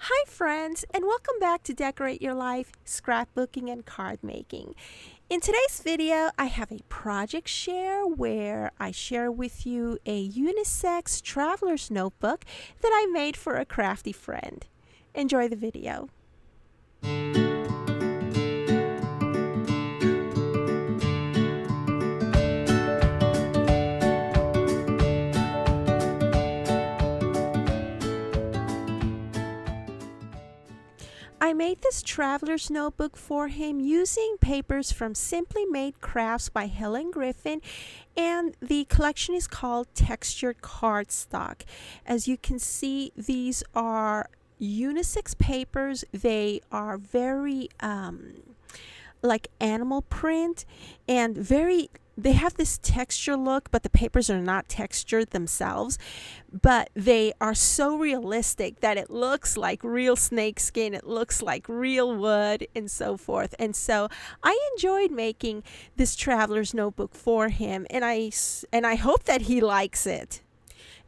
Hi friends, and welcome back to Decorate Your Life, Scrapbooking and Card Making. In today's video, I have a project share where I share with you a unisex traveler's notebook that I made for a crafty friend. Enjoy the video. I made this traveler's notebook for him using papers from Simply Made Crafts by Helen Griffin, and the collection is called Textured Cardstock. As you can see, these are unisex papers. They are very like animal print and they have this texture look, but the papers are not textured themselves, but they are so realistic that it looks like real snake skin, it looks like real wood, and so forth. And so I enjoyed making this traveler's notebook for him, and I hope that he likes it.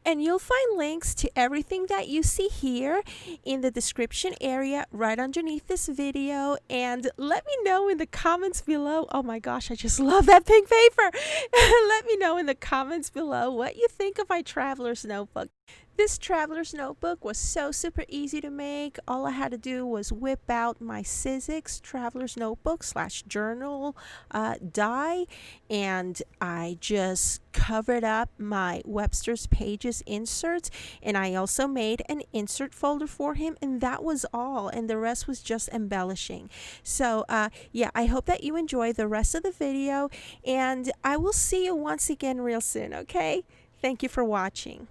And you'll find links to everything that you see here in the description area right underneath this video. And let me know in the comments below. Oh my gosh, I just love that pink paper. Let me know in the comments below what you think of my traveler's notebook. This traveler's notebook was so super easy to make. All I had to do was whip out my Sizzix traveler's notebook / journal die, and I just covered up my Webster's Pages inserts, and I also made an insert folder for him, and that was all, and the rest was just embellishing. So yeah, I hope that you enjoy the rest of the video, and I will see you once again real soon, okay? Thank you for watching.